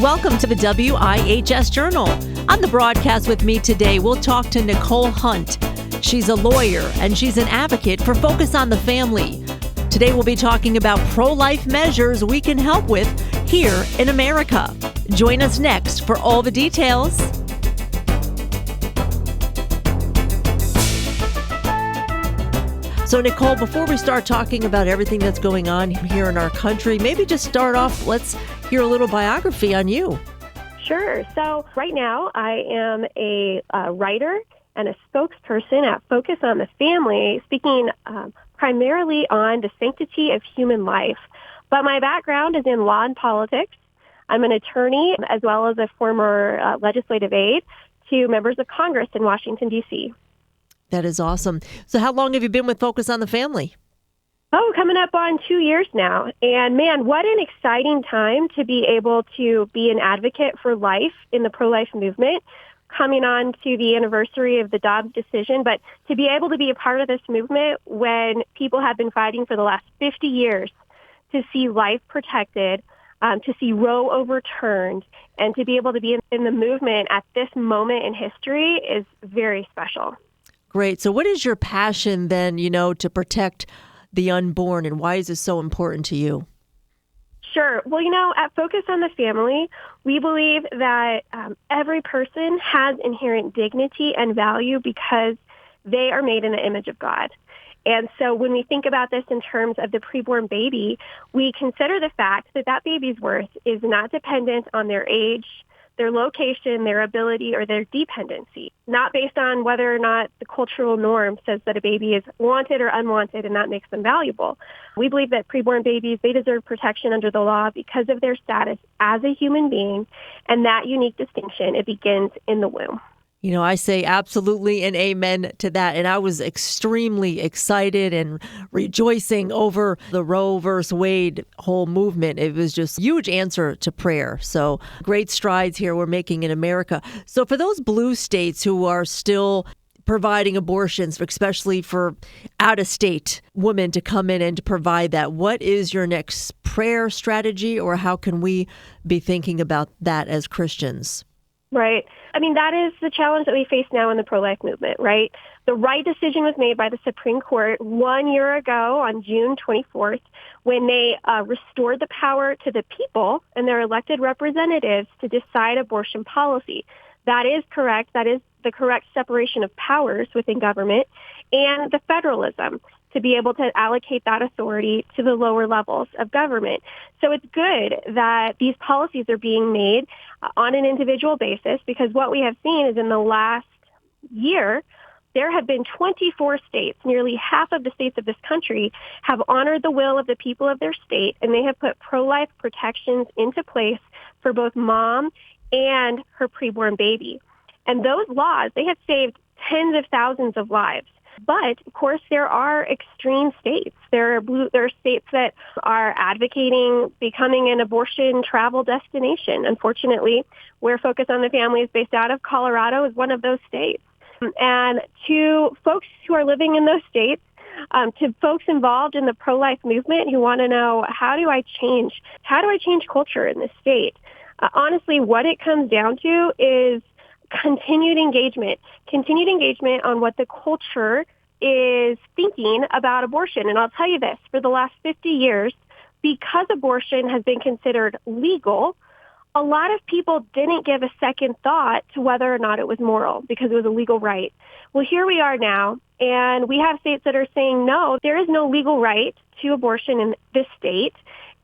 welcome to the WIHS Journal. On the broadcast with me today, we'll talk to Nicole Hunt. She's a lawyer and she's an advocate for Focus on the Family. Today we'll be talking about pro-life measures we can help with here in America. Join us next for all the details. So, Nicole, before we start talking about everything that's going on here in our country, maybe just start off, let's hear a little biography on you. Sure. So right now I am a writer and a spokesperson at Focus on the Family, speaking primarily on the sanctity of human life. But my background is in law and politics. I'm an attorney as well as a former legislative aide to members of Congress in Washington, D.C. That is awesome. So how long have you been with Focus on the Family? Oh, coming up on 2 years now. And man, what an exciting time to be able to be an advocate for life in the pro-life movement, coming on to the anniversary of the Dobbs decision, but to be able to be a part of this movement when people have been fighting for the last 50 years to see life protected, to see Roe overturned, and to be able to be in the movement at this moment in history is very special. Great. So what is your passion then, to protect the unborn, and why is this so important to you? Sure. Well, at Focus on the Family, we believe that every person has inherent dignity and value because they are made in the image of God. And so when we think about this in terms of the preborn baby, we consider the fact that that baby's worth is not dependent on their age, their location, their ability, or their dependency, not based on whether or not the cultural norm says that a baby is wanted or unwanted, and that makes them valuable. We believe that preborn babies, they deserve protection under the law because of their status as a human being, and that unique distinction, it begins in the womb. I say absolutely and amen to that. And I was extremely excited and rejoicing over the Roe versus Wade whole movement. It was just a huge answer to prayer. So great strides here we're making in America. So for those blue states who are still providing abortions, especially for out-of-state women to come in and to provide that, what is your next prayer strategy, or how can we be thinking about that as Christians? Right. I mean, that is the challenge that we face now in the pro-life movement, right? The right decision was made by the Supreme Court 1 year ago on June 24th when they restored the power to the people and their elected representatives to decide abortion policy. That is correct. That is the correct separation of powers within government and the federalism to be able to allocate that authority to the lower levels of government. So it's good that these policies are being made on an individual basis, because what we have seen is in the last year, there have been 24 states, nearly half of the states of this country, have honored the will of the people of their state, and they have put pro-life protections into place for both mom and her preborn baby. And those laws, they have saved tens of thousands of lives. But, of course, there are extreme states. There are states that are advocating becoming an abortion travel destination. Unfortunately, where Focus on the Family is based out of, Colorado is one of those states. And to folks who are living in those states, to folks involved in the pro-life movement who want to know, how do I change culture in this state? Honestly, what it comes down to is continued engagement on what the culture is thinking about abortion. And I'll tell you this, for the last 50 years, because abortion has been considered legal, a lot of people didn't give a second thought to whether or not it was moral because it was a legal right. Well, here we are now, and we have states that are saying, no, there is no legal right to abortion in this state.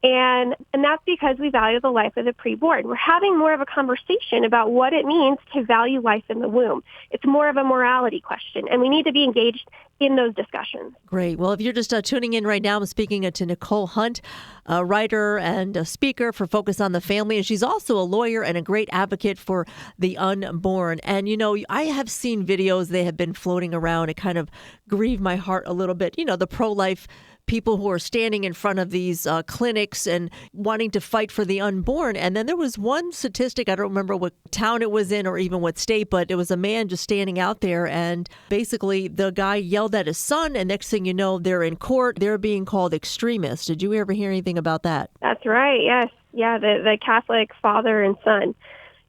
And that's because we value the life of the preborn. We're having more of a conversation about what it means to value life in the womb. It's more of a morality question, and we need to be engaged in those discussions. Great. Well, if you're just tuning in right now, I'm speaking to Nicole Hunt, a writer and a speaker for Focus on the Family. And she's also a lawyer and a great advocate for the unborn. And, I have seen videos, they have been floating around. It kind of grieved my heart a little bit. The pro-life people who are standing in front of these clinics and wanting to fight for the unborn. And then there was one statistic, I don't remember what town it was in or even what state, but it was a man just standing out there, and basically the guy yelled at his son, and next thing you know, they're in court. They're being called extremists. Did you ever hear anything about that? That's right, yes. Yeah, the Catholic father and son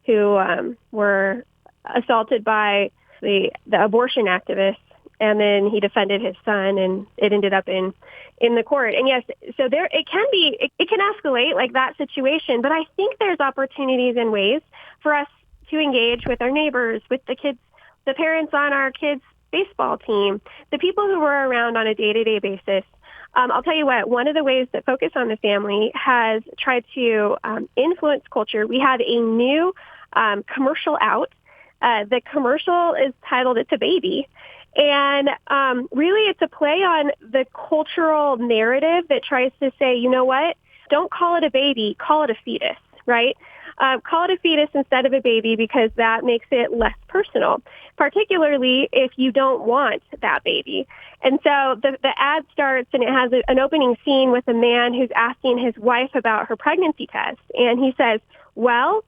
who were assaulted by the abortion activists, and then he defended his son, and it ended up in the court. And yes, so there it can escalate like that situation, but I think there's opportunities and ways for us to engage with our neighbors, with the kids, the parents on our kids' baseball team, the people who we're around on a day-to-day basis. I'll tell you what, one of the ways that Focus on the Family has tried to influence culture, we have a new commercial out. The commercial is titled It's a Baby. And really it's a play on the cultural narrative that tries to say, you know what, don't call it a baby, call it a fetus, right? Call it a fetus instead of a baby because that makes it less personal, particularly if you don't want that baby. And so the ad starts and it has an opening scene with a man who's asking his wife about her pregnancy test. And he says, well,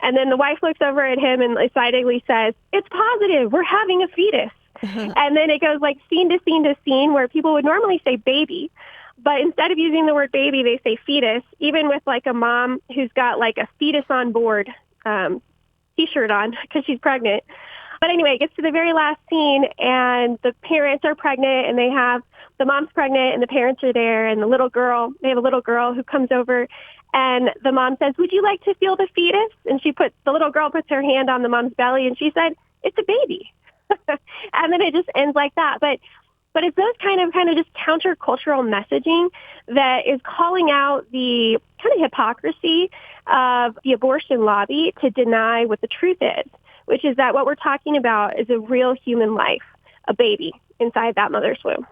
and then the wife looks over at him and excitedly says, it's positive, we're having a fetus. And then it goes like scene to scene to scene where people would normally say baby. But instead of using the word baby, they say fetus, even with like a mom who's got like a fetus on board T-shirt on because she's pregnant. But anyway, it gets to the very last scene and the parents are pregnant and the mom's pregnant and the parents are there and they have a little girl who comes over and the mom says, would you like to feel the fetus? And the little girl puts her hand on the mom's belly and she said, it's a baby. And then it just ends like that. But it's those kind of just countercultural messaging that is calling out the kind of hypocrisy of the abortion lobby to deny what the truth is, which is that what we're talking about is a real human life, a baby inside that mother's womb.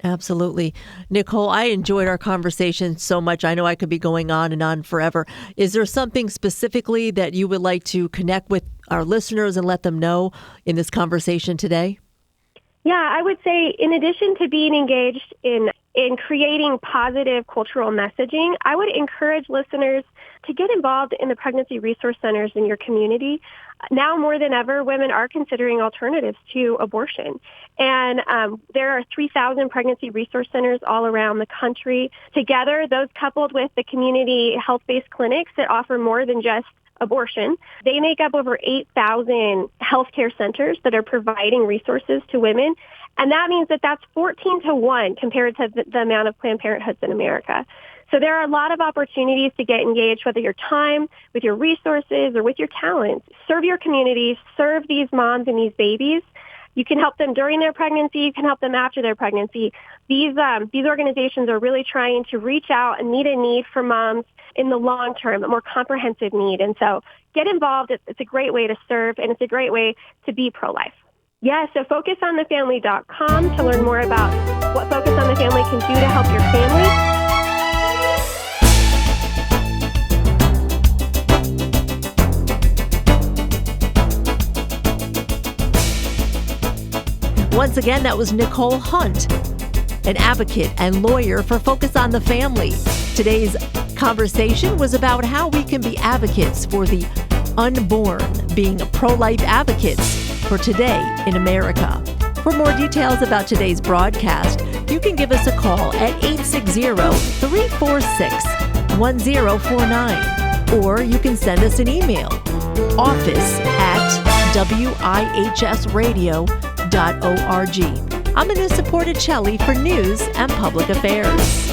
Absolutely. Nicole, I enjoyed our conversation so much. I know I could be going on and on forever. Is there something specifically that you would like to connect with our listeners and let them know in this conversation today? Yeah, I would say in addition to being engaged in creating positive cultural messaging, I would encourage listeners to get involved in the pregnancy resource centers in your community. Now more than ever, women are considering alternatives to abortion. And there are 3,000 pregnancy resource centers all around the country. Together, those coupled with the community health-based clinics that offer more than just abortion, they make up over 8,000 healthcare centers that are providing resources to women. And that means that that's 14 to 1 compared to the amount of Planned Parenthoods in America. So there are a lot of opportunities to get engaged, whether your time, with your resources, or with your talents. Serve your communities, serve these moms and these babies. You can help them during their pregnancy. You can help them after their pregnancy. These organizations are really trying to reach out and meet a need for moms in the long term, a more comprehensive need. And so get involved. It's a great way to serve, and it's a great way to be pro-life. Yeah, so focusonthefamily.com to learn more about what Focus on the Family can do to help your family. Once again, that was Nicole Hunt, an advocate and lawyer for Focus on the Family. Today's conversation was about how we can be advocates for the unborn, being pro-life advocates for today in America. For more details about today's broadcast, you can give us a call at 860-346-1049, or you can send us an email, office@wihsradio.org. I'm Anissa Porticelli for News and Public Affairs.